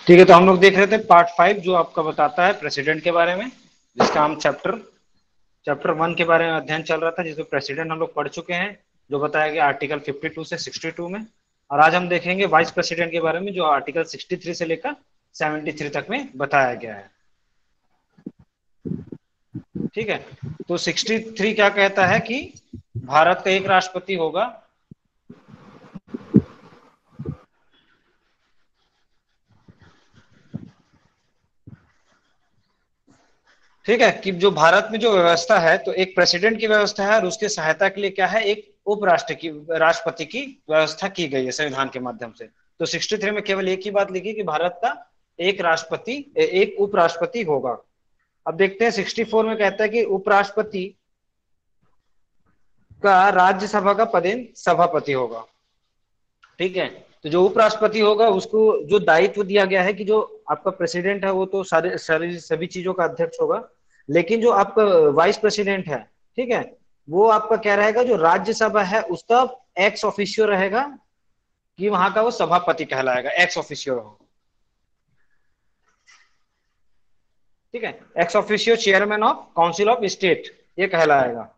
ठीक है, तो हम लोग देख रहे थे पार्ट 5 जो आपका बताता है प्रेसिडेंट के बारे में, जिसका हम चैप्टर 1 के बारे में अध्ययन चल रहा था, जिसमें प्रेसिडेंट हम लोग पढ़ चुके हैं, जो बताया गया आर्टिकल 52 से 62 में। और आज हम देखेंगे वाइस प्रेसिडेंट के बारे में, जो आर्टिकल 63 से लेकर 73 तक में बताया गया है। ठीक है, तो 63 क्या कहता है कि भारत का एक राष्ट्रपति होगा, ठीक है, कि जो भारत में जो व्यवस्था है, तो एक प्रेसिडेंट की व्यवस्था है और उसके सहायता के लिए क्या है, एक राष्ट्रपति की व्यवस्था की गई है संविधान के माध्यम से। तो 63 में केवल एक ही बात लिखी कि भारत का एक उपराष्ट्रपति होगा। अब देखते हैं 64 में कहता है कि उपराष्ट्रपति का राज्यसभा का पदेन सभापति होगा। ठीक है, तो जो उपराष्ट्रपति होगा उसको जो दायित्व दिया गया है कि जो आपका प्रेसिडेंट है वो तो सारे सारी सभी चीजों का अध्यक्ष होगा, लेकिन जो आपका वाइस प्रेसिडेंट है, ठीक है, वो आपका क्या रहेगा, जो राज्यसभा है उसका एक्स ऑफिशियो रहेगा, कि वहां का वो सभापति कहलाएगा, एक्स ऑफिशियो होगा। ठीक है, ex officio chairman of council of state ये कहलाएगा।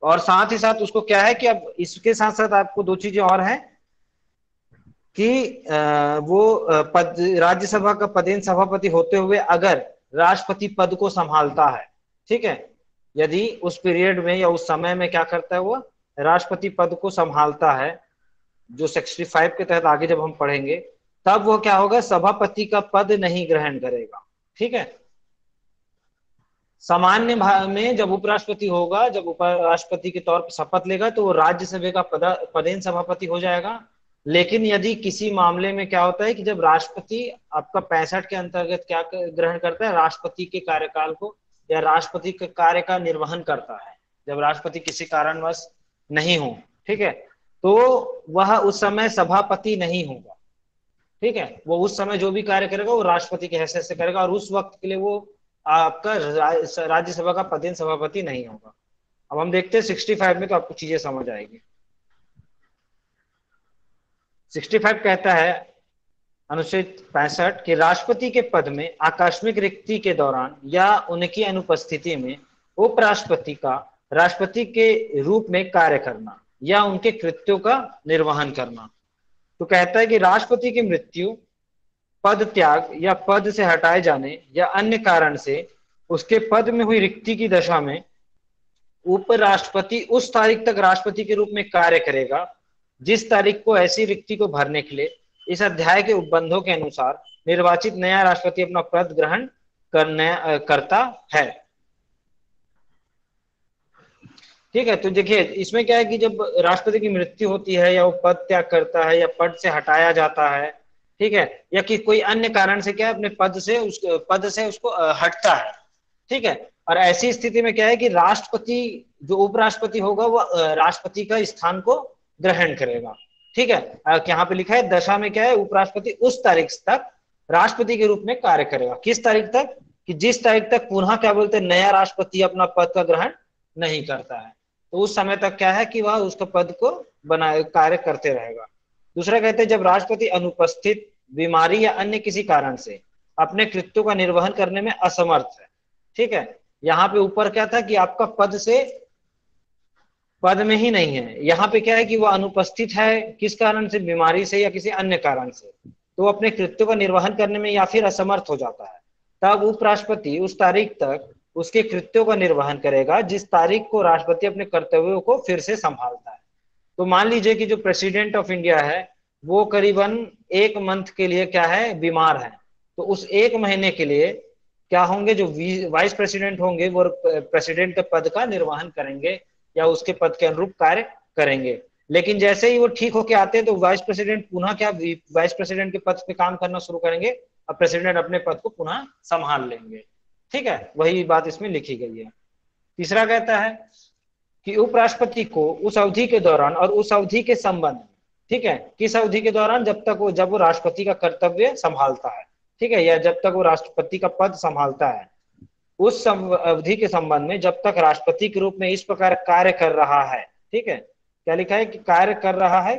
और साथ ही साथ उसको क्या है कि अब इसके साथ साथ आपको दो चीजें और हैं कि वो पद राज्यसभा का पदेन सभापति होते हुए अगर राष्ट्रपति पद को संभालता है, ठीक है, यदि उस पीरियड में या उस समय में क्या करता है, वो राष्ट्रपति पद को संभालता है, जो 65 के तहत आगे जब हम पढ़ेंगे, तब वो क्या होगा, सभापति का पद नहीं ग्रहण करेगा। ठीक है, सामान्य में जब उपराष्ट्रपति होगा, जब उपराष्ट्रपति के तौर पर शपथ लेगा, तो वो राज्यसभा का पदेन सभापति हो जाएगा। लेकिन यदि किसी मामले में क्या होता है कि जब राष्ट्रपति आपका 65 के अंतर्गत क्या ग्रहण करता है, राष्ट्रपति के कार्यकाल को या राष्ट्रपति के कार्य का निर्वहन करता है, जब राष्ट्रपति किसी कारणवश नहीं हो, ठीक है, तो वह उस समय सभापति नहीं होगा। ठीक है, वो उस समय जो भी कार्य करेगा वो राष्ट्रपति की हैसियत से करेगा, और उस वक्त के लिए वो आपका राज्यसभा का पदेन सभापति नहीं होगा। अब हम देखते हैं 65 में, तो आपको चीजें समझ आएगी। 65 कहता है अनुच्छेद 65 कि राष्ट्रपति के पद में आकस्मिक रिक्ति के दौरान या उनकी अनुपस्थिति में उपराष्ट्रपति का राष्ट्रपति के रूप में कार्य करना या उनके कृत्यों का निर्वहन करना। तो कहता है कि राष्ट्रपति की मृत्यु, पद त्याग या पद से हटाए जाने या अन्य कारण से उसके पद में हुई रिक्ति की दशा में उपराष्ट्रपति उस तारीख तक राष्ट्रपति के रूप में कार्य करेगा जिस तारीख को ऐसी रिक्ति को भरने के लिए इस अध्याय के उपबंधों के अनुसार निर्वाचित नया राष्ट्रपति अपना पद ग्रहण करता है। ठीक है, तो देखिए इसमें क्या है कि जब राष्ट्रपति की मृत्यु होती है या वो पद त्याग करता है या पद से हटाया जाता है, ठीक है, या कि कोई अन्य कारण से क्या है अपने पद से उसको हटता है, ठीक है, और ऐसी स्थिति में क्या है कि राष्ट्रपति जो उपराष्ट्रपति होगा वो राष्ट्रपति का स्थान को ग्रहण करेगा। ठीक है, यहाँ पे लिखा है दशा में क्या है, उपराष्ट्रपति उस तारीख तक राष्ट्रपति के रूप में कार्य करेगा। किस तारीख तक, कि जिस तारीख तक पुनः क्या बोलते हैं, नया राष्ट्रपति अपना पद का ग्रहण नहीं करता है, तो उस समय तक क्या है कि वह उसका पद को बनाए कार्य करते रहेगा। दूसरा कहते हैं जब राष्ट्रपति अनुपस्थित, बीमारी या अन्य किसी कारण से अपने कृत्यों का निर्वहन करने में असमर्थ है। ठीक है, यहाँ पे ऊपर क्या था कि आपका पद में ही नहीं है, यहाँ पे क्या है कि वो अनुपस्थित है, किस कारण से, बीमारी से या किसी अन्य कारण से, तो अपने कृत्यों का निर्वहन करने में या फिर असमर्थ हो जाता है, तब उपराष्ट्रपति उस तारीख तक उसके कृत्यों का निर्वहन करेगा जिस तारीख को राष्ट्रपति अपने कर्तव्यों को फिर से संभालता है। तो मान लीजिए कि जो प्रेसिडेंट ऑफ इंडिया है वो करीबन 1 मंथ के लिए क्या है, बीमार है, तो उस 1 महीने के लिए क्या होंगे, जो वाइस प्रेसिडेंट होंगे वो प्रेसिडेंट के पद का निर्वहन करेंगे या उसके पद के अनुरूप कार्य करेंगे। लेकिन जैसे ही वो ठीक होके आते हैं तो वाइस प्रेसिडेंट पुनः क्या वाइस प्रेसिडेंट के पद पे काम करना शुरू करेंगे और प्रेसिडेंट अपने पद को पुनः संभाल लेंगे। ठीक है, वही बात इसमें लिखी गई है। तीसरा कहता है कि उपराष्ट्रपति को उस अवधि के दौरान और उस अवधि के संबंध में, ठीक है, किस अवधि के दौरान, जब वो राष्ट्रपति का कर्तव्य संभालता है, ठीक है, या जब तक वो राष्ट्रपति का पद संभालता है, उस अवधि के संबंध में जब तक राष्ट्रपति के रूप में इस प्रकार कार्य कर रहा है, ठीक है, क्या लिखा है कि कार्य कर रहा है,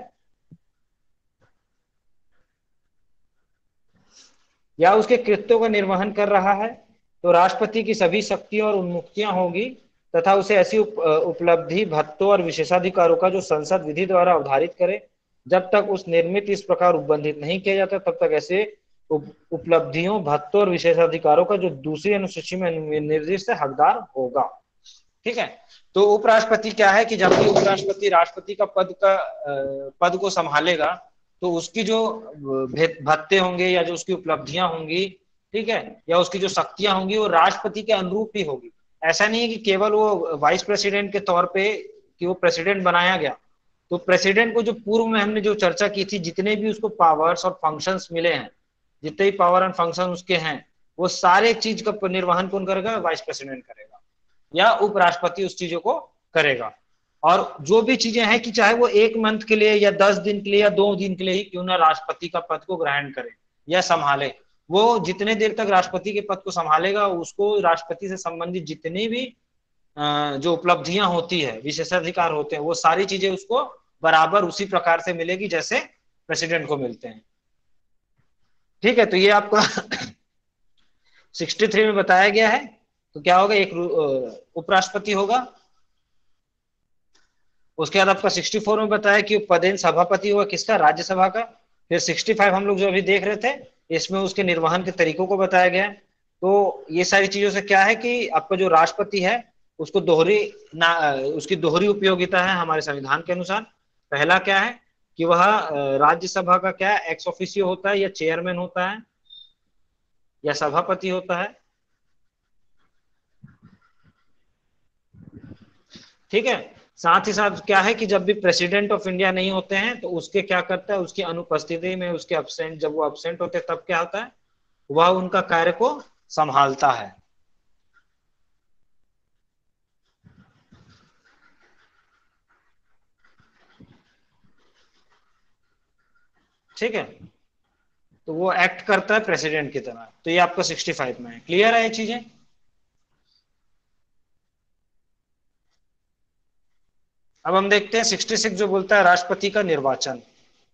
या उसके कृत्यों का निर्वहन कर रहा है, तो राष्ट्रपति की सभी शक्तियां और उन्मुक्तियां होगी तथा उसे ऐसी उपलब्धि, भत्तों और विशेषाधिकारों का जो संसद विधि द्वारा अवधारित करे। जब तक उस निर्मित इस प्रकार उपबंधित नहीं किया जाता, तब तक ऐसे उपलब्धियों, भत्तों और विशेषाधिकारों का जो दूसरी अनुसूची में निर्दिष्ट हकदार होगा। ठीक है। तो उपराष्ट्रपति क्या है कि जब भी उपराष्ट्रपति राष्ट्रपति का पद को संभालेगा, तो उसकी जो भत्ते होंगे या जो उसकी उपलब्धियां होंगी, ठीक है, या उसकी जो शक्तियां होंगी, वो राष्ट्रपति के अनुरूप ही होगी। ऐसा नहीं है कि केवल वो वाइस प्रेसिडेंट के तौर पे कि वो प्रेसिडेंट बनाया गया, तो प्रेसिडेंट को जो पूर्व में हमने जो चर्चा की थी, जितने भी उसको पावर्स और फंक्शंस मिले हैं, जितने भी पावर एंड फंक्शन उसके हैं, वो सारे चीज का निर्वहन कौन करेगा? वाइस प्रेसिडेंट करेगा या उपराष्ट्रपति उस चीजों को करेगा। और जो भी चीजें हैं कि चाहे वो 1 मंथ के लिए या 10 दिन के लिए या 2 दिन के लिए ही क्यों ना राष्ट्रपति का पद को ग्रहण करे या संभाले, वो जितने देर तक राष्ट्रपति के पद को संभालेगा, उसको राष्ट्रपति से संबंधित जितनी भी जो उपलब्धियां होती है, विशेषाधिकार होते हैं, वो सारी चीजें उसको बराबर उसी प्रकार से मिलेगी जैसे प्रेसिडेंट को मिलते हैं। ठीक है। तो ये आपका 63 में बताया गया है। तो क्या होगा? एक उपराष्ट्रपति होगा। उसके बाद आपका 64 में बताया कि पदेन सभापति होगा, किसका? राज्यसभा का। फिर 65 हम लोग जो अभी देख रहे थे, इसमें उसके निर्वहन के तरीकों को बताया गया है। तो ये सारी चीजों से क्या है कि आपका जो राष्ट्रपति है उसको उसकी दोहरी उपयोगिता है हमारे संविधान के अनुसार। पहला क्या है कि वह राज्यसभा का क्या है, एक्स ऑफिशियो होता है या चेयरमैन होता है या सभापति होता है। ठीक है। साथ ही साथ क्या है कि जब भी प्रेसिडेंट ऑफ इंडिया नहीं होते हैं, तो उसके क्या करता है, उसकी अनुपस्थिति में, उसके अब्सेंट, जब वो अब्सेंट होते हैं तब क्या होता है, वह उनका कार्य को संभालता है। ठीक है। तो वो एक्ट करता है प्रेसिडेंट की तरह। तो ये आपका 65 में है। क्लियर है ये चीजें? अब हम देखते हैं 66 जो बोलता है राष्ट्रपति का निर्वाचन।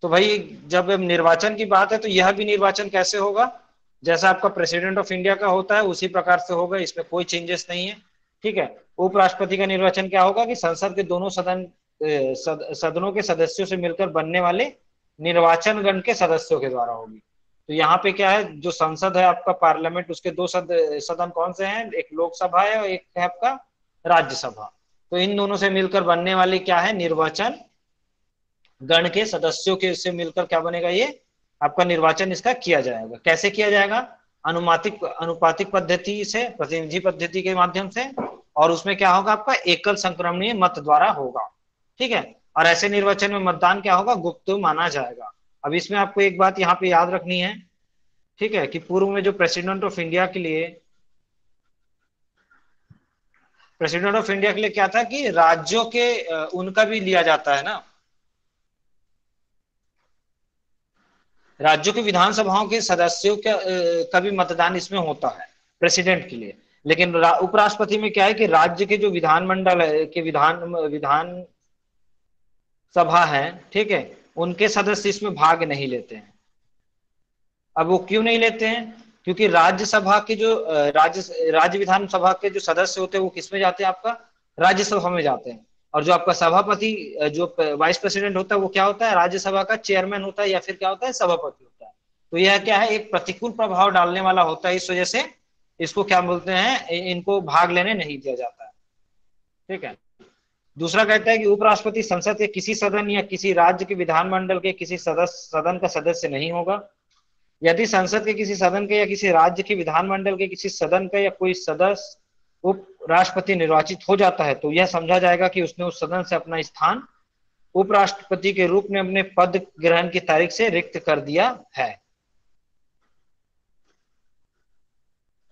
तो भाई जब निर्वाचन की बात है, तो यह भी निर्वाचन कैसे होगा? जैसा आपका प्रेसिडेंट ऑफ इंडिया का होता है उसी प्रकार से होगा, इसमें कोई चेंजेस नहीं है। ठीक है। उपराष्ट्रपति का निर्वाचन क्या होगा कि संसद के दोनों सदनों के सदस्यों से मिलकर बनने वाले निर्वाचन गण के सदस्यों के द्वारा होगी। तो यहाँ पे क्या है, जो संसद है आपका पार्लियामेंट, उसके दो सदन कौन से हैं? एक लोकसभा है और एक है आपका राज्यसभा। तो इन दोनों से मिलकर बनने वाली क्या है, निर्वाचन गण के सदस्यों के से मिलकर क्या बनेगा, ये आपका निर्वाचन इसका किया जाएगा। कैसे किया जाएगा? अनुपातिक पद्धति से, प्रतिनिधि पद्धति के माध्यम से। और उसमें क्या होगा, आपका एकल संक्रमणीय मत द्वारा होगा। ठीक है। और ऐसे निर्वाचन में मतदान क्या होगा, गुप्त माना जाएगा। अब इसमें आपको एक बात यहाँ पे याद रखनी है, ठीक है, कि पूर्व में जो प्रेसिडेंट ऑफ इंडिया के लिए क्या था कि राज्यों के उनका भी लिया जाता है ना, राज्यों की विधानसभाओं के सदस्यों का भी मतदान इसमें होता है प्रेसिडेंट के लिए। लेकिन उपराष्ट्रपति में क्या है कि राज्य के जो विधानमंडल है, के विधान सभा है, ठीक है, उनके सदस्य इसमें भाग नहीं लेते हैं। अब वो क्यों नहीं लेते हैं? क्योंकि राज्यसभा के जो राज्य विधानसभा के जो सदस्य होते हैं वो किसमें जाते हैं, आपका राज्यसभा में जाते हैं। और जो आपका सभापति, जो वाइस प्रेसिडेंट होता है, वो क्या होता है, राज्यसभा का चेयरमैन होता है या फिर क्या होता है, सभापति होता है। तो यह क्या है, एक प्रतिकूल प्रभाव डालने वाला होता है। इस वजह से इसको क्या बोलते हैं, इनको भाग लेने नहीं दिया जाता है। ठीक है। दूसरा कहता है कि उपराष्ट्रपति संसद के किसी सदन या किसी राज्य के विधानमंडल के किसी सदन का सदस्य नहीं होगा। यदि संसद के किसी सदन के या किसी राज्य के विधानमंडल के किसी सदन का या कोई सदस्य उप राष्ट्रपति निर्वाचित हो जाता है, तो यह समझा जाएगा कि उसने उस सदन से अपना स्थान उपराष्ट्रपति के रूप में अपने पद ग्रहण की तारीख से रिक्त कर दिया है।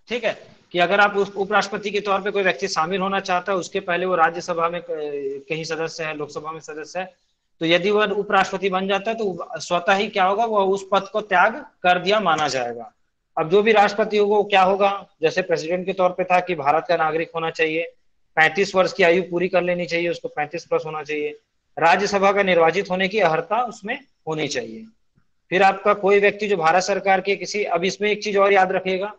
ठीक है। कि अगर आप उस उपराष्ट्रपति के तौर पे कोई व्यक्ति शामिल होना चाहता है, उसके पहले वो राज्यसभा में कहीं सदस्य है, लोकसभा में सदस्य है, तो यदि वह उपराष्ट्रपति बन जाता है तो स्वतः ही क्या होगा, वह उस पद को त्याग कर दिया माना जाएगा। अब जो भी राष्ट्रपति होगा वो क्या होगा, जैसे प्रेसिडेंट के तौर पे था कि भारत का नागरिक होना चाहिए, 35 वर्ष की आयु पूरी कर लेनी चाहिए, उसको 35 प्लस होना चाहिए, राज्यसभा का निर्वाचित होने की अर्हता उसमें होनी चाहिए। फिर आपका कोई व्यक्ति जो भारत सरकार के किसी, अब इसमें एक चीज और याद रखिएगा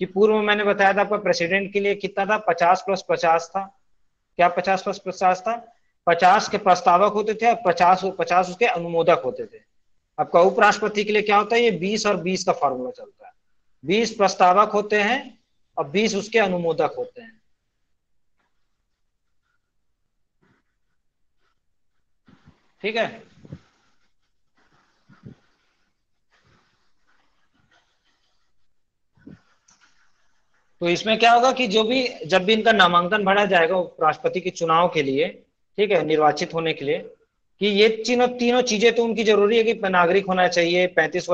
कि पूर्व में मैंने बताया था आपका प्रेसिडेंट के लिए कितना था, 50+50 था। क्या 50+50 था? 50 के प्रस्तावक होते थे और 50 उसके अनुमोदक होते थे। आपका उपराष्ट्रपति के लिए क्या होता है, ये 20 और 20 का फॉर्मूला चलता है। 20 प्रस्तावक होते हैं और 20 उसके अनुमोदक होते हैं। ठीक है। तो इसमें क्या होगा कि जो भी, जब भी इनका नामांकन भरा जाएगा उपराष्ट्रपति के चुनाव के लिए, ठीक है, निर्वाचित होने के लिए, कि ये तीनों तीनों चीजें तो उनकी जरूरी है कि नागरिक होना चाहिए, 35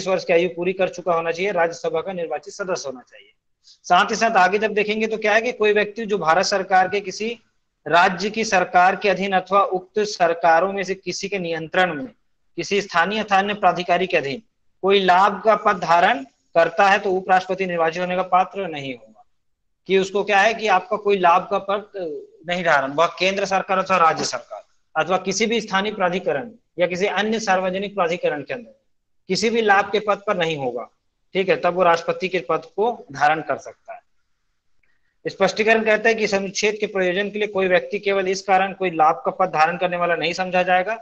वर्ष की आयु पूरी कर चुका होना चाहिए, राज्यसभा का निर्वाचित सदस्य होना चाहिए। साथ ही साथ आगे जब देखेंगे तो क्या है कि कोई व्यक्ति जो भारत सरकार के किसी राज्य की सरकार के अधीन अथवा उक्त सरकारों में से किसी के नियंत्रण में, किसी स्थानीय अथवा अन्य प्राधिकारी के अधीन कोई लाभ का पद धारण करता है तो उपराष्ट्रपति निर्वाचित होने का पात्र नहीं होगा। कि उसको क्या है कि आपका कोई लाभ का पद नहीं धारण, वह केंद्र सरकार अथवा राज्य सरकार अथवा किसी भी स्थानीय प्राधिकरण या किसी अन्य सार्वजनिक प्राधिकरण के अंदर किसी भी लाभ के पद पर नहीं होगा। ठीक है, तब वो राष्ट्रपति के पद को धारण कर सकता है। स्पष्टीकरण कहता है कि इस अनुच्छेद के प्रयोजन के लिए कोई व्यक्ति केवल इस कारण कोई लाभ का पद धारण करने वाला नहीं समझा जाएगा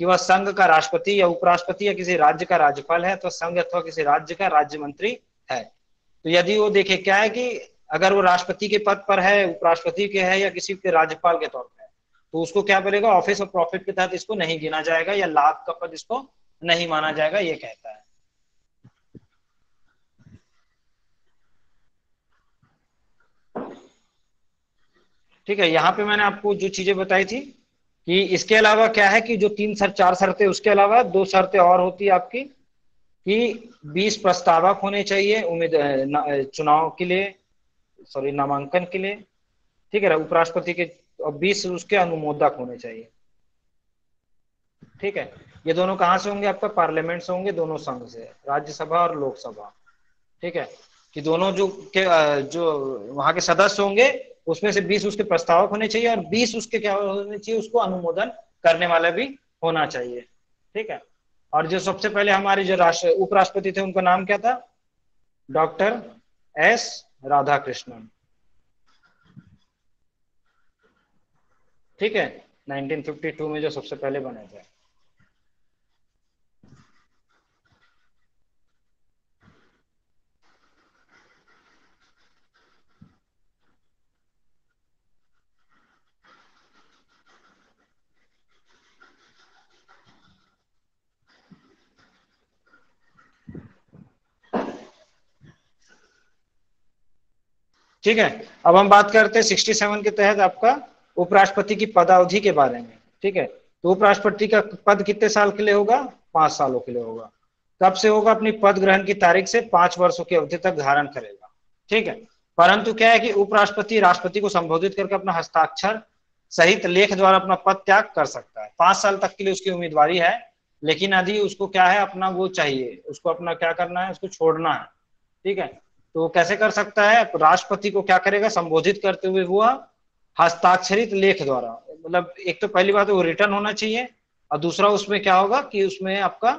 कि वह संघ का राष्ट्रपति या उपराष्ट्रपति या किसी राज्य का राज्यपाल है, तो संघ अथवा किसी राज्य का राज्य मंत्री है। तो यदि वो देखे क्या है कि अगर वो राष्ट्रपति के पद पर है, उपराष्ट्रपति के है या किसी के राज्यपाल के तौर पर है, तो उसको क्या बोलेगा, ऑफिस ऑफ प्रॉफिट के तहत इसको नहीं गिना जाएगा या लाभ का पद इसको नहीं माना जाएगा, ये कहता है। ठीक है, यहाँ पे मैंने आपको जो चीजें बताई थी कि इसके अलावा क्या है कि जो 3 4 शर्तें, उसके अलावा 2 शर्तें और होती है आपकी कि 20 प्रस्तावक होने चाहिए उम्मीद चुनाव के लिए, सॉरी नामांकन के लिए। ठीक है, उपराष्ट्रपति के, और 20 उसके अनुमोदक होने चाहिए। ठीक है, ये दोनों कहाँ से होंगे, आपका पार्लियामेंट से होंगे, दोनों संघ से, राज्यसभा और लोकसभा। ठीक है, कि दोनों जो वहां के सदस्य होंगे उसमें से 20 उसके प्रस्तावक होने चाहिए और 20 उसके क्या होने चाहिए, उसको अनुमोदन करने वाला भी होना चाहिए। ठीक है, और जो सबसे पहले हमारे जो राष्ट्र उपराष्ट्रपति थे उनका नाम क्या था, डॉक्टर एस राधाकृष्णन। ठीक है, 1952 में जो सबसे पहले बने थे। ठीक है, अब हम बात करते हैं 67 के तहत आपका उपराष्ट्रपति की पदावधि के बारे में। ठीक है, तो उपराष्ट्रपति का पद कितने साल के लिए होगा, 5 सालों के लिए होगा। कब से होगा, अपनी पद ग्रहण की तारीख से 5 वर्षों की अवधि तक धारण करेगा। ठीक है, परंतु क्या है कि उपराष्ट्रपति राष्ट्रपति को संबोधित करके अपना हस्ताक्षर सहित लेख द्वारा अपना पद त्याग कर सकता है। 5 साल तक के लिए उसकी उम्मीदवारी है, लेकिन यदि उसको क्या है, अपना वो चाहिए, उसको अपना क्या करना है, उसको छोड़ना है। ठीक है, तो कैसे कर सकता है, राष्ट्रपति को क्या करेगा, संबोधित करते हुए वो हस्ताक्षरित लेख द्वारा, मतलब एक तो पहली बात वो रिटर्न होना चाहिए और दूसरा उसमें क्या होगा कि उसमें आपका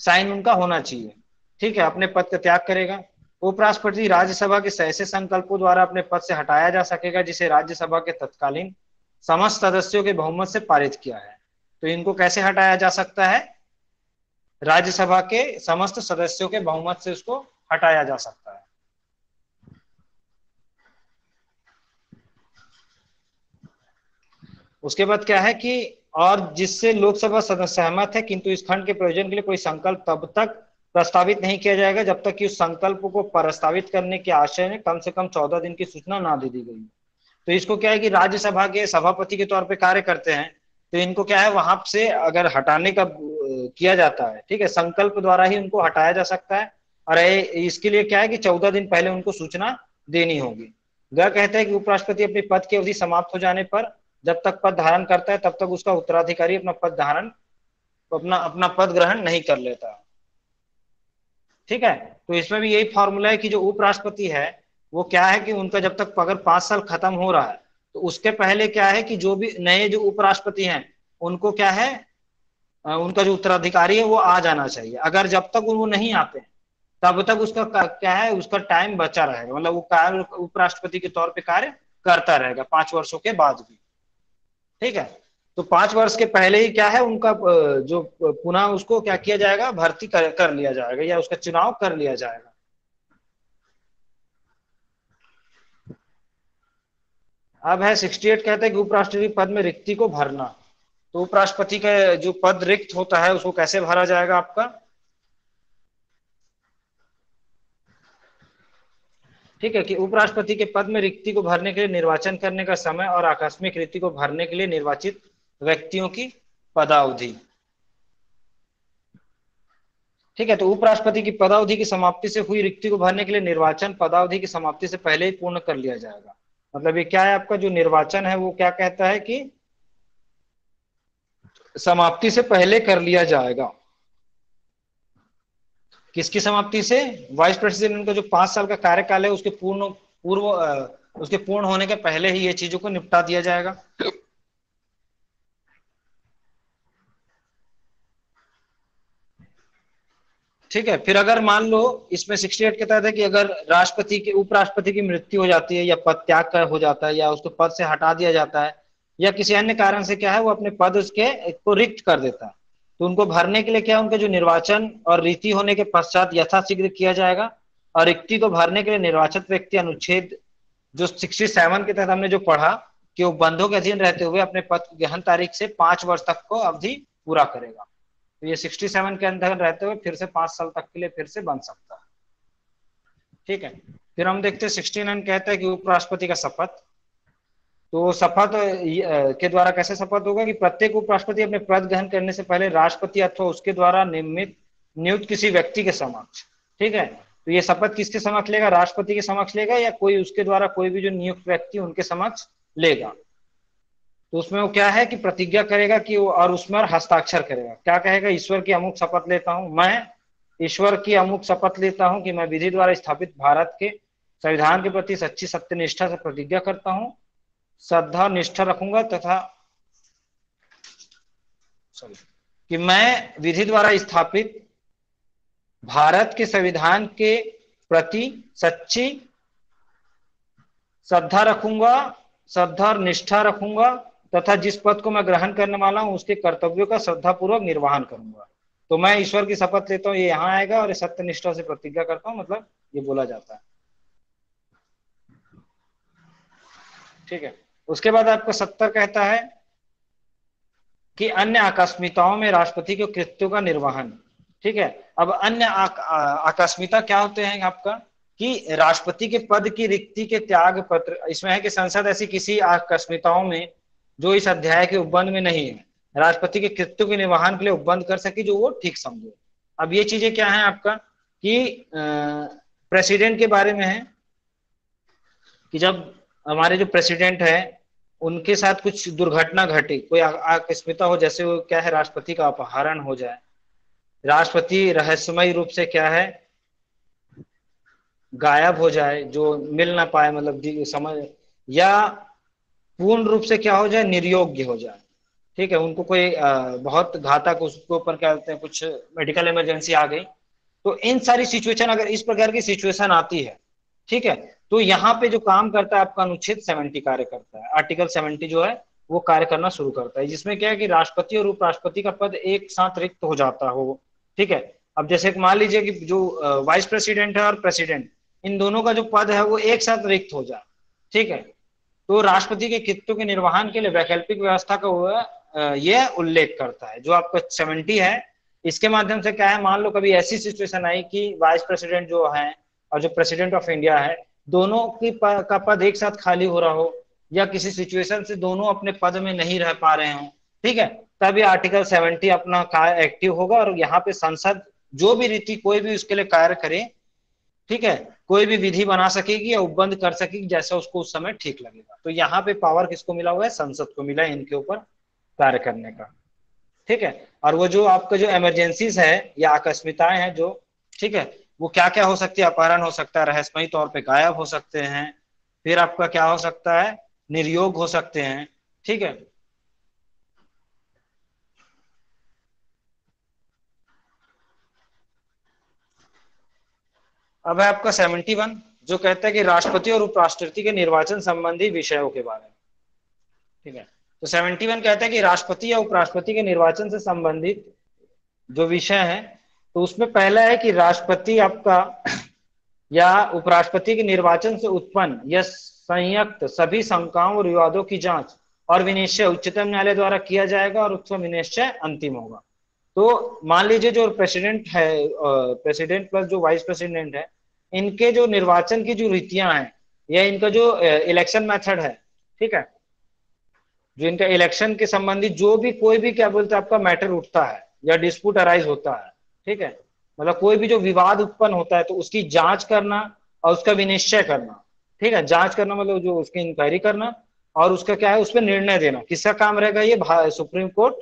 साइन उनका होना चाहिए। ठीक है, अपने पद का त्याग करेगा। उपराष्ट्रपति राज्यसभा के ऐसे संकल्पों द्वारा अपने पद से हटाया जा सकेगा जिसे राज्यसभा के तत्कालीन समस्त सदस्यों के बहुमत से पारित किया है। तो इनको कैसे हटाया जा सकता है, राज्यसभा के समस्त सदस्यों के बहुमत से उसको हटाया जा सकता है। उसके बाद क्या है कि और जिससे लोकसभा सदस्य सहमत है, किंतु इस खंड के प्रयोजन के लिए कोई संकल्प तब तक प्रस्तावित नहीं किया जाएगा जब तक कि उस संकल्प को प्रस्तावित करने के आशय में कम से कम 14 दिन की सूचना ना दे दी गई। तो इसको क्या है कि राज्यसभा के सभापति के तौर पे कार्य करते हैं, तो इनको क्या है वहां से अगर हटाने का किया जाता है, ठीक है, संकल्प द्वारा ही उनको हटाया जा सकता है। और इसके लिए क्या है कि 14 दिन पहले उनको सूचना देनी होगी। वह कहते हैं कि उपराष्ट्रपति अपनी पद की अवधि समाप्त हो जाने पर जब तक पद धारण करता है तब तक उसका उत्तराधिकारी अपना पद धारण, अपना अपना पद ग्रहण नहीं कर लेता। ठीक है, तो इसमें भी यही फॉर्मूला है कि जो उपराष्ट्रपति है वो क्या है कि उनका जब तक अगर 5 साल खत्म हो रहा है तो उसके पहले क्या है कि जो भी नए जो उपराष्ट्रपति हैं उनको क्या है उनका जो उत्तराधिकारी है वो आ जाना चाहिए। अगर जब तक वो नहीं आते तब तक उसका क्या है, उसका टाइम बचा रहेगा, मतलब वो कार्य उपराष्ट्रपति के तौर पे कार्य करता रहेगा 5 वर्षों के बाद भी। ठीक है। तो 5 वर्ष के पहले ही क्या है उनका जो पुनः उसको क्या किया जाएगा, भर्ती कर लिया जाएगा या उसका चुनाव कर लिया जाएगा। अब है 68, कहते हैं कि उपराष्ट्रपति पद में रिक्ति को भरना। तो उपराष्ट्रपति का जो पद रिक्त होता है उसको कैसे भरा जाएगा आपका। ठीक है, कि उपराष्ट्रपति के पद में रिक्ति को भरने के लिए निर्वाचन करने का समय और आकस्मिक रिक्ति को भरने के लिए निर्वाचित व्यक्तियों की पदावधि। ठीक है, तो उपराष्ट्रपति की पदावधि की समाप्ति से हुई रिक्ति को भरने के लिए निर्वाचन पदावधि की समाप्ति से पहले ही पूर्ण कर लिया जाएगा। मतलब ये क्या है, आपका जो निर्वाचन है वो क्या कहता है कि समाप्ति से पहले कर लिया जाएगा। किसकी समाप्ति से, वाइस प्रेसिडेंट का जो 5 साल का कार्यकाल है उसके उसके पूर्ण होने के पहले ही ये चीजों को निपटा दिया जाएगा। ठीक है, फिर अगर मान लो इसमें 68 के तहत है कि अगर राष्ट्रपति के उपराष्ट्रपति की मृत्यु हो जाती है या पद त्याग कर हो जाता है या उसको पद से हटा दिया जाता है या किसी अन्य कारण से क्या है वो अपने पद उसके को रिक्त कर देता है, तो उनको भरने के लिए क्या उनके जो निर्वाचन और रीति होने के पश्चात यथाशीघ्र किया जाएगा। और रिक्ति को भरने के लिए निर्वाचित व्यक्ति अनुच्छेद जो 67 के तहत हमने जो पढ़ा कि वो बंधों के अधीन रहते हुए अपने पद की ग्रहण तारीख से 5 वर्ष तक को अवधि पूरा करेगा। तो ये 67 के अंदर रहते हुए फिर से 5 साल तक के लिए फिर से बन सकता है। ठीक है, फिर हम देखते हैं 69 कहता है कि उपराष्ट्रपति का शपथ। तो शपथ के द्वारा कैसे शपथ होगा कि प्रत्येक उपराष्ट्रपति अपने पद ग्रहण करने से पहले राष्ट्रपति अथवा उसके द्वारा नियुक्त किसी व्यक्ति के समक्ष, ठीक है, तो ये शपथ किसके समक्ष लेगा, राष्ट्रपति के समक्ष लेगा या कोई उसके द्वारा कोई भी जो नियुक्त व्यक्ति उनके समक्ष लेगा। तो उसमें वो क्या है कि प्रतिज्ञा करेगा कि वो, और उसमें हस्ताक्षर करेगा। क्या कहेगा, ईश्वर की अमुक शपथ लेता हूं, मैं ईश्वर की अमुक शपथ लेता हूं कि मैं विधि द्वारा स्थापित भारत के संविधान के प्रति सच्ची सत्यनिष्ठा से प्रतिज्ञा करता हूं, श्रद्धा निष्ठा रखूंगा तथा कि मैं विधि द्वारा स्थापित भारत के संविधान के प्रति सच्ची श्रद्धा रखूंगा, श्रद्धा और निष्ठा रखूंगा तथा जिस पद को मैं ग्रहण करने वाला हूं उसके कर्तव्यों का श्रद्धापूर्वक निर्वहन करूंगा। तो मैं ईश्वर की शपथ लेता हूं, ये यहां आएगा, और सत्यनिष्ठा से प्रतिज्ञा करता हूं, मतलब ये बोला जाता है। ठीक है, उसके बाद आपका 70 कहता है कि अन्य आकस्मिकताओं में राष्ट्रपति के कृत्यों का निर्वहन। ठीक है, अब अन्य आकस्मिकता क्या होते हैं आपका कि राष्ट्रपति के पद की रिक्ति के त्याग पत्र, इसमें है कि संसद ऐसी किसी आकस्मिकताओं में जो इस अध्याय के उपबंध में नहीं है राष्ट्रपति के कृत्यों के निर्वहन के लिए उपबंध कर सके जो वो ठीक समझे। अब ये चीजें क्या है आपका कि प्रेसिडेंट के बारे में है कि जब हमारे जो प्रेसिडेंट है उनके साथ कुछ दुर्घटना घटे, कोई आकस्मिकता हो, जैसे वो क्या है राष्ट्रपति का अपहरण हो जाए, राष्ट्रपति रहस्यमय रूप से क्या है गायब हो जाए, जो मिल ना पाए, मतलब समझ, या पूर्ण रूप से क्या हो जाए निर्योग्य हो जाए। ठीक है, उनको कोई बहुत घातक उसके ऊपर क्या कहते हैं कुछ मेडिकल इमरजेंसी आ गई, तो इन सारी सिचुएशन, अगर इस प्रकार की सिचुएशन आती है, ठीक है, तो यहाँ पे जो काम करता है आपका अनुच्छेद 70 कार्य करता है, आर्टिकल 70 जो है वो कार्य करना शुरू करता है, जिसमें क्या है कि राष्ट्रपति और उपराष्ट्रपति का पद एक साथ रिक्त हो जाता हो। ठीक है, अब जैसे मान लीजिए कि जो वाइस प्रेसिडेंट है और प्रेसिडेंट, इन दोनों का जो पद है वो एक साथ रिक्त हो जाए। ठीक है, तो राष्ट्रपति के कृत्यों के निर्वहन के लिए वैकल्पिक व्यवस्था का यह उल्लेख करता है जो आपका 70 है। इसके माध्यम से क्या है, मान लो कभी ऐसी सिचुएशन आई कि वाइस प्रेसिडेंट जो है और जो प्रेसिडेंट ऑफ इंडिया है दोनों का पद एक साथ खाली हो रहा हो, या किसी सिचुएशन से दोनों अपने पद में नहीं रह पा रहे हो, ठीक है, तब ये आर्टिकल 70 अपना एक्टिव होगा और यहाँ पे संसद जो भी रीति कोई भी उसके लिए कार्य करे, ठीक है, कोई भी विधि बना सकेगी या उपबंध कर सकेगी जैसा उसको उस समय ठीक लगेगा। तो यहाँ पे पावर किसको मिला हुआ है, संसद को मिला है इनके ऊपर कार्य करने का। ठीक है, और वो जो आपका जो इमरजेंसीज है या आकस्मिकताएं हैं जो, ठीक है, वो क्या क्या हो सकती है, अपहरण हो सकता है, रहस्यमयी तौर पे गायब हो सकते हैं, फिर आपका क्या हो सकता है, निर्योग हो सकते हैं। ठीक है, अब है आपका 71 जो कहता है कि राष्ट्रपति और उपराष्ट्रपति के निर्वाचन संबंधी विषयों के बारे में। ठीक है, तो 71 कहता है कि राष्ट्रपति या उपराष्ट्रपति के निर्वाचन से संबंधित जो विषय है, तो उसमें पहला है कि राष्ट्रपति आपका या उपराष्ट्रपति के निर्वाचन से उत्पन्न या संयुक्त सभी शंकाओं और विवादों की जांच और विनिश्चय उच्चतम न्यायालय द्वारा किया जाएगा और उसका विनिश्चय अंतिम होगा। तो मान लीजिए जो प्रेसिडेंट है, प्रेसिडेंट प्लस जो वाइस प्रेसिडेंट है, इनके जो निर्वाचन की जो रीतियां हैं या इनका जो इलेक्शन मेथड है, ठीक है, जो इनका इलेक्शन के संबंधित जो भी कोई भी क्या बोलते हैं आपका मैटर उठता है या डिस्प्यूट अराइज होता है, ठीक है, मतलब कोई भी जो विवाद उत्पन्न होता है तो उसकी जांच करना और उसका विनिश्चय करना। ठीक है, जांच करना मतलब जो उसकी इंक्वायरी करना और उसका क्या है उस पर निर्णय देना। किसका काम रहेगा? ये सुप्रीम कोर्ट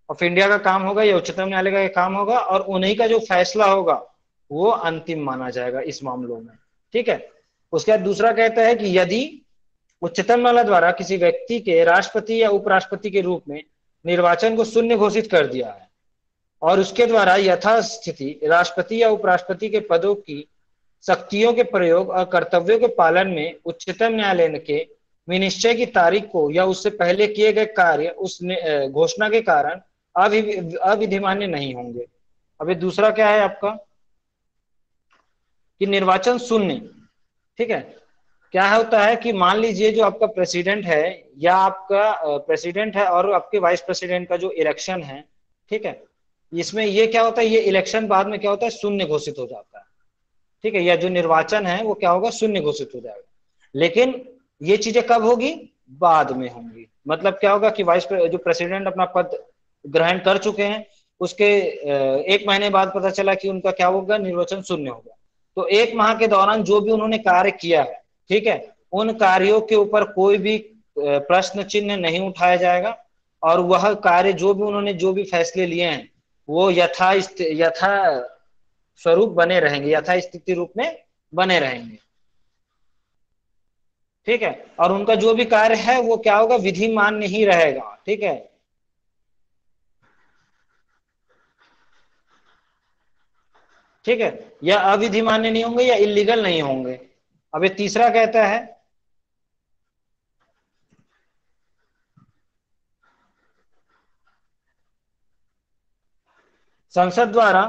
ऑफ इंडिया का काम होगा या उच्चतम न्यायालय का काम होगा और उन्हीं का जो फैसला होगा वो अंतिम माना जाएगा इस मामलों में। ठीक है, उसके बाद दूसरा कहता है कि यदि उच्चतम न्यायालय द्वारा किसी व्यक्ति के राष्ट्रपति या उपराष्ट्रपति के रूप में निर्वाचन को शून्य घोषित कर दिया है और उसके द्वारा यथास्थिति राष्ट्रपति या उपराष्ट्रपति के पदों की शक्तियों के प्रयोग और कर्तव्यों के पालन में उच्चतम न्यायालय के विनिश्चय की तारीख को या उससे पहले किए गए कार्य उस घोषणा के कारण अविधिमान्य नहीं होंगे। अब ये दूसरा क्या है आपका कि निर्वाचन शून्य। ठीक है, क्या होता है कि मान लीजिए जो आपका प्रेसिडेंट है या आपका प्रेसिडेंट है और आपके वाइस प्रेसिडेंट का जो इलेक्शन है, ठीक है, इसमें ये क्या होता है, ये इलेक्शन बाद में क्या होता है शून्य घोषित हो जाता है। ठीक है, या जो निर्वाचन है वो क्या होगा शून्य घोषित हो जाएगा। लेकिन ये चीजें कब होगी? बाद में होंगी। मतलब क्या होगा कि जो प्रेसिडेंट अपना पद ग्रहण कर चुके हैं उसके 1 महीने बाद पता चला कि उनका क्या होगा, निर्वाचन शून्य होगा। तो 1 माह के दौरान जो भी उन्होंने कार्य किया है, ठीक है, उन कार्यों के ऊपर कोई भी प्रश्न चिन्ह नहीं उठाया जाएगा और वह कार्य जो भी उन्होंने जो भी फैसले लिए हैं वो यथा स्वरूप बने रहेंगे, यथा स्थिति रूप में बने रहेंगे। ठीक है, और उनका जो भी कार्य है वो क्या होगा, विधि मान्य ही रहेगा। ठीक है, ठीक है, या अविधि मान्य नहीं होंगे या इलीगल नहीं होंगे। अब ये तीसरा कहता है संसद द्वारा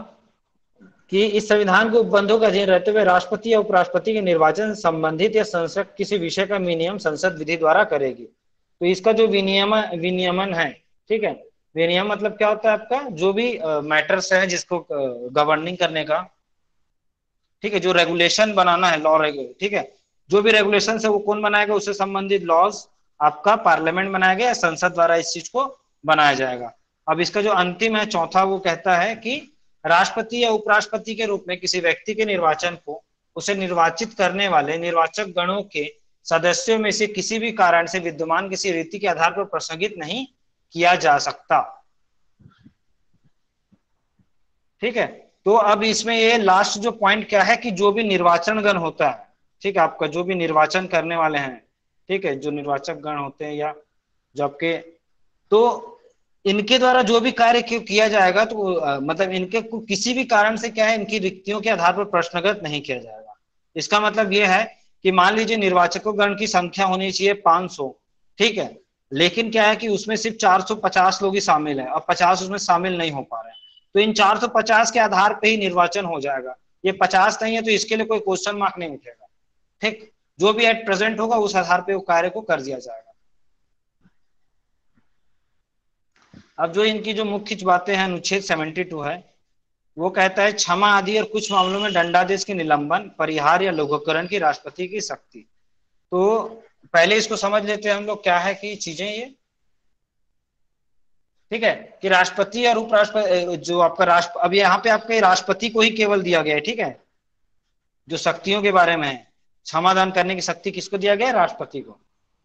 कि इस संविधान के उपबंधों का अधीन रहते हुए राष्ट्रपति या उपराष्ट्रपति के निर्वाचन से संबंधित या संसद किसी विषय का विनियमन संसद विधि द्वारा करेगी। तो इसका जो विनियमन है, ठीक है, विनियम मतलब क्या होता है आपका जो भी मैटर्स है जिसको गवर्निंग करने का, ठीक है, जो रेगुलेशन बनाना है लॉ ठीक है, जो भी रेगुलेशन है वो कौन बनाएगा, उससे संबंधित लॉज आपका पार्लियामेंट बनाएगा या संसद द्वारा इस चीज को बनाया जाएगा। अब इसका जो अंतिम है चौथा, वो कहता है कि राष्ट्रपति या उपराष्ट्रपति के रूप में किसी व्यक्ति के निर्वाचन को उसे निर्वाचित करने वाले निर्वाचक गणों के सदस्यों में से किसी भी कारण से विद्यमान किसी रीति के आधार पर प्रसंगित नहीं किया जा सकता। ठीक है, तो अब इसमें ये लास्ट जो पॉइंट क्या है कि जो भी निर्वाचन गण होता है, ठीक है, आपका जो भी निर्वाचन करने वाले हैं, ठीक है, जो निर्वाचक गण होते हैं या जो आपके, तो इनके द्वारा जो भी कार्य किया जाएगा तो मतलब इनके को किसी भी कारण से क्या है इनकी रिक्तियों के आधार पर प्रश्नगत नहीं किया जाएगा। इसका मतलब यह है कि मान लीजिए निर्वाचकों गण की संख्या होनी चाहिए 500, ठीक है, लेकिन क्या है कि उसमें सिर्फ 450 लोग ही शामिल है और 50 उसमें शामिल नहीं हो पा रहे हैं, तो इन 450 के आधार पर ही निर्वाचन हो जाएगा। ये 50 नहीं है तो इसके लिए कोई क्वेश्चन मार्क नहीं उठेगा। ठीक, जो भी एट प्रेजेंट होगा उस आधार पर कार्य को कर दिया जाएगा। अब जो इनकी जो मुख्य बातें हैं, अनुच्छेद 72 है, वो कहता है क्षमा आदि और कुछ मामलों में दंडादेश के निलंबन, परिहार या लघुकरण की राष्ट्रपति की शक्ति। तो पहले इसको समझ लेते हैं हम लोग क्या है कि चीजें ये, ठीक है, कि राष्ट्रपति और उपराष्ट्रपति जो आपका राष्ट्र, अब यहाँ पे आपके राष्ट्रपति को ही केवल दिया गया है। ठीक है, जो शक्तियों के बारे में है, क्षमादान करने की शक्ति किसको दिया गया है? राष्ट्रपति को।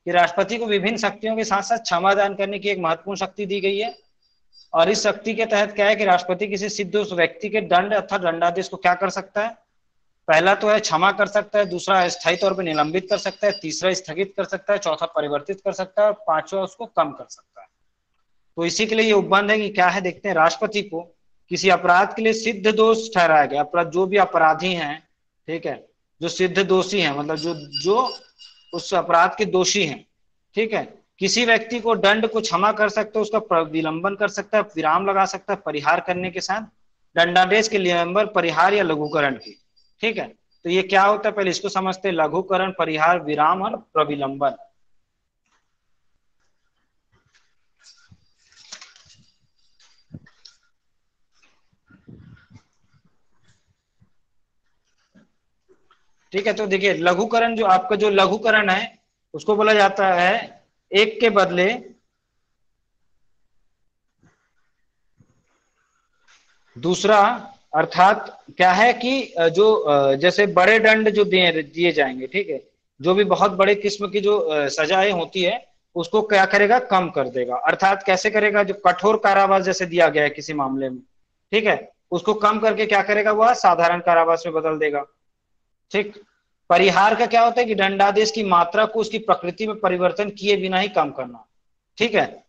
कि राष्ट्रपति को विभिन्न शक्तियों के साथ साथ क्षमादान करने की एक महत्वपूर्ण शक्ति दी गई है और इस शक्ति के तहत क्या है कि राष्ट्रपति किसी सिद्ध उस व्यक्ति के दंड अर्थात दंडादेश को क्या कर सकता है? पहला तो है क्षमा कर सकता है, दूसरा स्थायी तौर पर निलंबित कर सकता है, तीसरा स्थगित कर सकता है, चौथा परिवर्तित कर सकता है और पांचवा उसको कम कर सकता है। तो इसी के लिए ये उपबंध है कि क्या है, देखते हैं राष्ट्रपति को किसी अपराध के लिए सिद्ध दोष ठहराया गया, अपराध जो भी अपराधी हैं, ठीक है, जो सिद्ध दोषी हैं, मतलब जो जो उस अपराध के दोषी हैं, ठीक है, किसी व्यक्ति को दंड को क्षमा कर सकता है, उसका विलंबन कर सकता है, विराम लगा सकता है परिहार करने के साथ, दंडादेश के निलंबन, परिहार या लघुकरण की। ठीक है, तो ये क्या होता है, पहले इसको समझते हैं, लघुकरण, परिहार, विराम और प्रविलंबन। ठीक है, तो देखिए लघुकरण, जो आपका जो लघुकरण है उसको बोला जाता है एक के बदले दूसरा, अर्थात क्या है कि जो जैसे बड़े दंड जो दिए जाएंगे, ठीक है, जो भी बहुत बड़े किस्म की जो सजाएं होती है उसको क्या करेगा, कम कर देगा। अर्थात कैसे करेगा, जो कठोर कारावास जैसे दिया गया है किसी मामले में, ठीक है, उसको कम करके क्या करेगा, वह साधारण कारावास में बदल देगा। ठीक, परिहार का क्या होता है कि दंडादेश की मात्रा को उसकी प्रकृति में परिवर्तन किए बिना ही कम करना। ठीक है,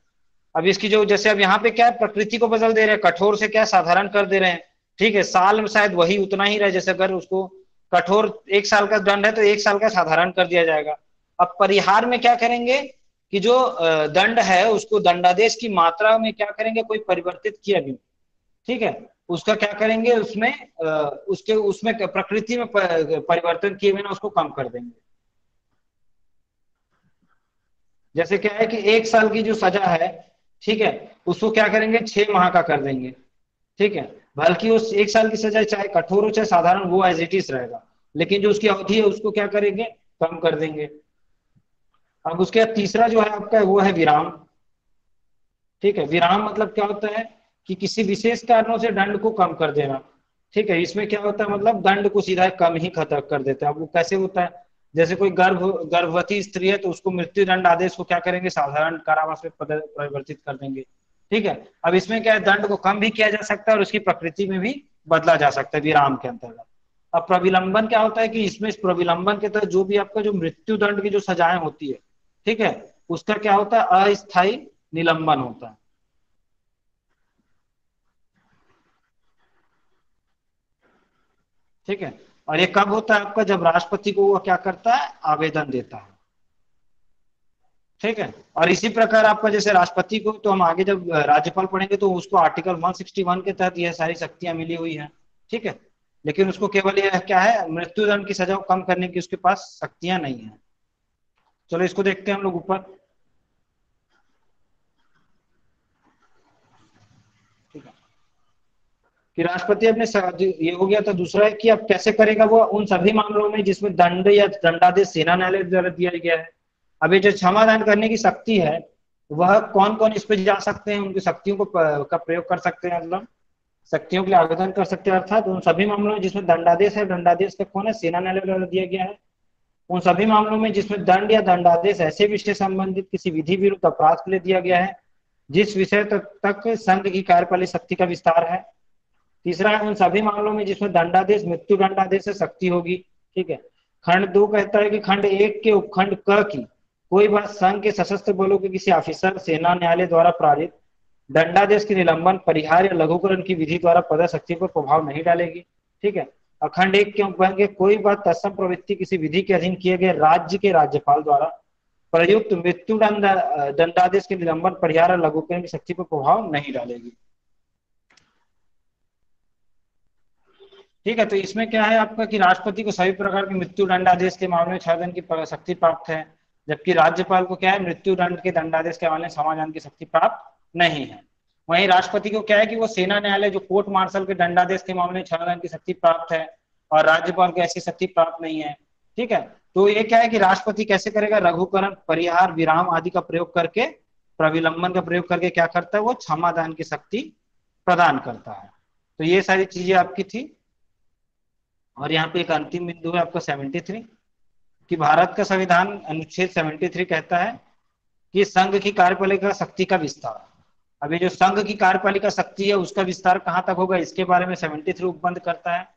अब इसकी जो, जैसे अब यहाँ पे क्या है, प्रकृति को बदल दे रहे हैं, कठोर से क्या साधारण कर दे रहे हैं। ठीक है, साल में शायद वही उतना ही रहे, जैसे अगर उसको कठोर 1 साल का दंड है तो 1 साल का साधारण कर दिया जाएगा। अब परिहार में क्या करेंगे कि जो दंड है उसको दंडादेश की मात्रा में क्या करेंगे, कोई परिवर्तित किया भी, ठीक है, उसका क्या करेंगे, उसमें उसके उसमें प्रकृति में परिवर्तन किए बिना उसको कम कर देंगे। जैसे क्या है कि 1 साल की जो सजा है, ठीक है, उसको क्या करेंगे 6 माह का कर देंगे। ठीक है, बल्कि उस 1 साल की सजा चाहे कठोर हो चाहे साधारण, वो एज इट इज रहेगा, लेकिन जो उसकी अवधि है उसको क्या करेंगे, कम कर देंगे। अब उसके बाद तीसरा जो है आपका, वो है विराम। ठीक है, विराम मतलब क्या होता है कि किसी विशेष कारणों से दंड को कम कर देना। ठीक है, इसमें क्या होता है, मतलब दंड को सीधा कम ही खत्म कर देता है। अब वो कैसे होता है, जैसे कोई गर्भवती स्त्री है तो उसको मृत्यु दंड आदेश को क्या करेंगे, साधारण कारावास में परिवर्तित कर देंगे। ठीक है, अब इसमें क्या है, दंड को कम भी किया जा सकता है और उसकी प्रकृति में भी बदला जा सकता है विराम के अंतर्गत। अब प्रविलंबन क्या होता है कि इसमें इस प्रविलंबन के तहत जो भी आपका जो मृत्यु दंड की जो सजाएं होती है, ठीक है, उसका क्या होता है, अस्थायी निलंबन होता है। ठीक है, और ये कब होता है आपका, जब राष्ट्रपति को वो क्या करता है, आवेदन देता है। ठीक है, और इसी प्रकार आपका जैसे राष्ट्रपति को, तो हम आगे जब राज्यपाल पढ़ेंगे तो उसको आर्टिकल 161 के तहत यह सारी शक्तियां मिली हुई हैं। ठीक है, लेकिन उसको केवल यह क्या है, मृत्युदंड की सजा को कम करने की उसके पास शक्तियां नहीं है। चलो इसको देखते हैं हम लोग ऊपर। ठीक है, कि राष्ट्रपति अपने ये हो गया, तो दूसरा है कि अब कैसे करेगा वो उन सभी मामलों में जिसमें दंड या दंडादेश सेना न्यायालय द्वारा दिया गया है। अब ये जो क्षमादान करने की शक्ति है, वह कौन कौन इस पे जा सकते हैं, उनकी शक्तियों को का प्रयोग कर सकते हैं, मतलब शक्तियों के लिए आवेदन कर सकते हैं। अर्थात उन सभी मामलों में जिसमें दंडादेश है, दंडादेश का कौन है, सेना न्यायालय द्वारा दिया गया है। उन सभी मामलों में जिसमें दंड या दंडादेश ऐसे विषय संबंधित किसी विधि विरुद्ध अपराध के लिए दिया गया है जिस विषय तक संघ की कार्यपालिक शक्ति का विस्तार है। तीसरा है उन सभी मामलों में जिसमें दंडादेश मृत्यु दंडादेश से शक्ति होगी। ठीक है, खंड 2 कहता है कि खंड 1 के उपखंड क की कोई बात संघ के सशस्त्र बलों के किसी ऑफिसर सेना न्यायालय द्वारा पारित दंडादेश के निलंबन, परिहार या लघुकरण की विधि द्वारा पद शक्ति पर प्रभाव नहीं डालेगी। ठीक है, अखंड 1 के उपखंड के कोई बात तत्सम प्रवृत्ति किसी विधि के अधीन किए गए राज्य के राज्यपाल द्वारा प्रयुक्त मृत्यु दंडादेश के निलंबन, परिहार और लघुकरण की शक्ति पर प्रभाव नहीं डालेगी। ठीक है, तो इसमें क्या है आपका कि राष्ट्रपति को सभी प्रकार के मृत्यु दंडादेश के मामले में क्षमादान की शक्ति प्राप्त है, जबकि राज्यपाल को क्या है, मृत्यु दंड के दंडादेश के मामले में क्षमादान की शक्ति प्राप्त नहीं है। वहीं राष्ट्रपति को क्या है कि वो सेना न्यायालय जो कोर्ट मार्शल के दंडादेश के मामले में क्षमादान की शक्ति प्राप्त है और राज्यपाल को ऐसी शक्ति प्राप्त नहीं है। ठीक है, तो ये क्या है कि राष्ट्रपति कैसे करेगा, लघुकरण, परिहार, विराम आदि का प्रयोग करके, प्रविलंबन का प्रयोग करके क्या करता है, वो क्षमादान की शक्ति प्रदान करता है। तो ये सारी चीजें आपकी थी। और यहाँ पे एक अंतिम बिंदु है आपका 73, कि भारत का संविधान अनुच्छेद 73 कहता है कि संघ की कार्यपालिका शक्ति का विस्तार। अभी जो संघ की कार्यपालिका शक्ति है उसका विस्तार कहाँ तक होगा, इसके बारे में 73 उपबंध करता है।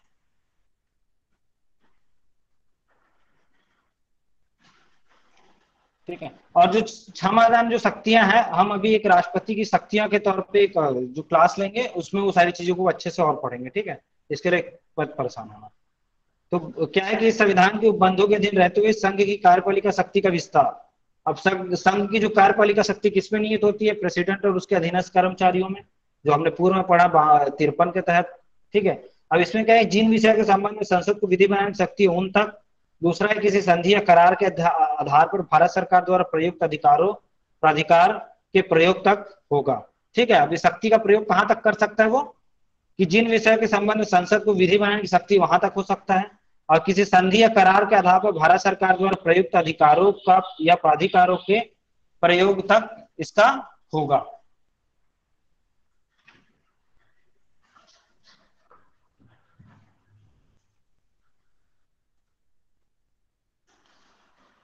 ठीक है। और जो क्षमादान जो शक्तियां हैं, हम अभी एक राष्ट्रपति की शक्तियों के तौर पे एक जो क्लास लेंगे उसमें वो सारी चीजों को अच्छे से और पढ़ेंगे, ठीक है। इसके लिए मत परेशान होना। तो क्या है कि संविधान के उपबंधों के अधीन रहते हुए संघ की कार्यपालिका शक्ति का विस्तार। अब संघ की जो कार्यपालिका शक्ति किसमें निहित होती है? प्रेसिडेंट और उसके अधीनस्थ कर्मचारियों में, जो हमने पूर्व में पढ़ा 53 के तहत, ठीक है। अब इसमें क्या है, जिन विषय के संबंध में संसद को विधि बनाने की शक्ति है उन तक। दूसरा है किसी संधि या करार के आधार पर भारत सरकार द्वारा प्रयुक्त अधिकारों प्राधिकार के प्रयोग तक होगा, ठीक है। अब इस शक्ति का प्रयोग कहां तक कर सकता है वो? कि जिन विषय के संबंध में संसद को विधि बनाने की शक्ति वहां तक हो सकता है, और किसी संधि या करार के आधार पर भारत सरकार द्वारा प्रयुक्त अधिकारों का या प्राधिकारों के प्रयोग तक इसका होगा।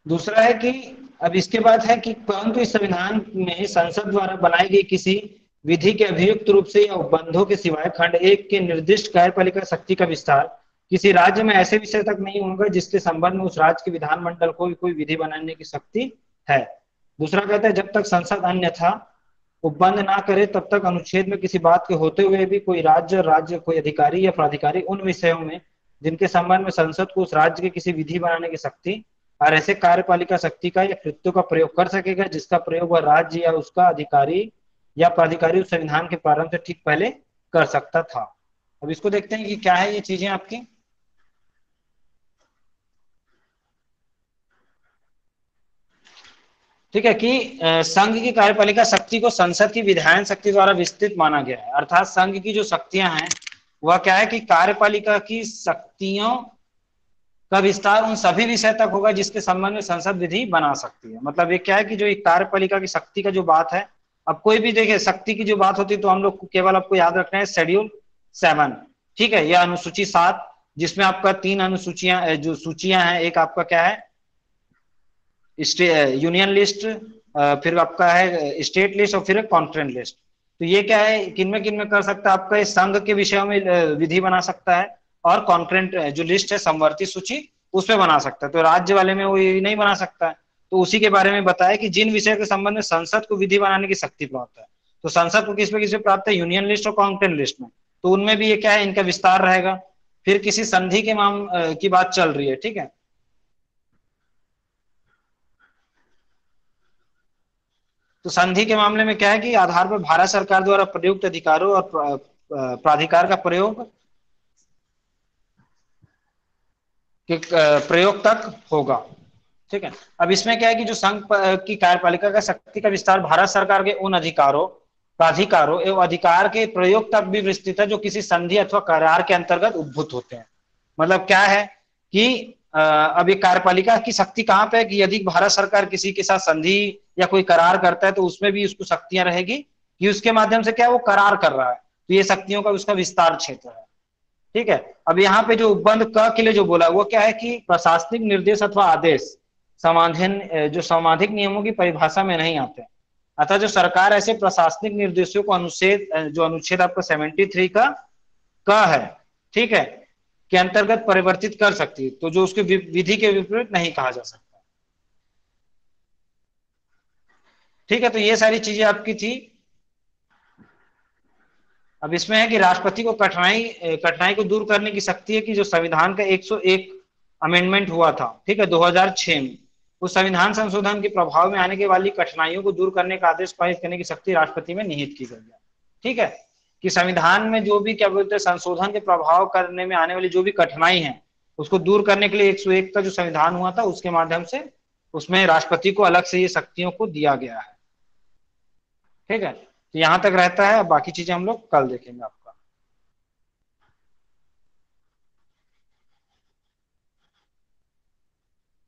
दूसरा है कि अब इसके बाद है कि परंतु इस संविधान में संसद द्वारा बनाई गई किसी विधि के अभियुक्त रूप से या उपबंधों के सिवाय खंड 1 के निर्दिष्ट कार्यपालिका शक्ति का विस्तार किसी राज्य में ऐसे विषय तक नहीं होगा जिसके संबंध में उस राज्य के विधानमंडल को कोई विधि बनाने की शक्ति है। दूसरा कहता है जब तक संसद अन्यथा उपबंध ना करे तब तक अनुच्छेद में किसी बात के होते हुए भी कोई राज्य कोई अधिकारी या प्राधिकारी उन विषयों में जिनके संबंध में संसद को उस राज्य के किसी विधि बनाने की शक्ति और ऐसे कार्यपालिका शक्ति का या कृत्यों का प्रयोग कर सकेगा जिसका प्रयोग वह राज्य या उसका अधिकारी या प्राधिकारी उस संविधान के प्रारंभ से ठीक पहले कर सकता था। अब इसको देखते हैं कि क्या है ये चीजें आपकी। ठीक है कि संघ की कार्यपालिका शक्ति को संसद की विधायन शक्ति द्वारा विस्तृत माना गया है। अर्थात संघ की जो शक्तियां हैं वह क्या है कि कार्यपालिका की शक्तियों का विस्तार उन सभी विषय तक होगा जिसके संबंध में संसद विधि बना सकती है। मतलब ये क्या है कि जो एक कार्यपालिका की शक्ति का जो बात है, अब कोई भी देखे शक्ति की जो बात होती है तो हम लोग को केवल आपको याद रखना है शेड्यूल 7, ठीक है, या अनुसूची 7, जिसमें आपका 3 अनुसूचियां जो सूचियां हैं, एक आपका क्या है यूनियन लिस्ट, फिर आपका है स्टेट लिस्ट और फिर कॉन्फ्रेंस लिस्ट। तो ये क्या है किन में कर सकता है आपका इस संघ के विषयों में विधि बना सकता है, और कॉन्करेंट जो लिस्ट है समवर्ती सूची उसमें बना सकता है। तो राज्य वाले में वो ये नहीं बना सकता है। तो उसी के बारे में बताया कि जिन विषय के संबंध में संसद को विधि बनाने की शक्ति प्राप्त है, तो संसद को किस में प्राप्त है? यूनियन लिस्ट और कॉन्करेंट लिस्ट में। तो उनमें भी ये क्या है इनका विस्तार रहेगा। फिर किसी संधि के की बात चल रही है, ठीक है। तो संधि के मामले में क्या है कि आधार पर भारत सरकार द्वारा प्रयुक्त अधिकारों और प्राधिकार का प्रयोग तक होगा, ठीक है। अब इसमें क्या है कि जो संघ की कार्यपालिका का शक्ति का विस्तार भारत सरकार के उन अधिकारों प्राधिकारों एवं अधिकार के प्रयोग तक भी विस्तृत है जो किसी संधि अथवा करार के अंतर्गत उद्भूत होते हैं। मतलब क्या है कि अब ये कार्यपालिका की शक्ति कहां पे है कि यदि भारत सरकार किसी के साथ संधि या कोई करार करता है तो उसमें भी उसको शक्तियां रहेगी कि उसके माध्यम से क्या वो करार कर रहा है, तो ये शक्तियों का उसका विस्तार क्षेत्र है, ठीक है। अब यहाँ पे जो उपबंध क के लिए जो बोला वो क्या है कि प्रशासनिक निर्देश अथवा आदेश समाधान जो सामाजिक नियमों की परिभाषा में नहीं आते, अतः जो सरकार ऐसे प्रशासनिक निर्देशों को अनुच्छेद आपका 73 का है, ठीक है, के अंतर्गत परिवर्तित कर सकती है। तो जो उसके विधि के विपरीत नहीं कहा जा सकता, ठीक है। तो ये सारी चीजें आपकी थी। अब इसमें है कि राष्ट्रपति को कठिनाई को दूर करने की शक्ति है कि जो संविधान का 101 अमेंडमेंट हुआ था, ठीक है, 2006 में, उस संविधान संशोधन के प्रभाव में आने के वाली कठिनाइयों को दूर करने का आदेश पारित करने की शक्ति राष्ट्रपति में निहित की गई है, ठीक है। कि संविधान में जो भी क्या बोलते हैं संशोधन के प्रभाव करने में आने वाली जो भी कठिनाई है उसको दूर करने के लिए 101 का जो संविधान हुआ था उसके माध्यम से उसमें राष्ट्रपति को अलग से ये शक्तियों को दिया गया है, ठीक है। तो यहां तक रहता है, बाकी चीजें हम लोग कल देखेंगे।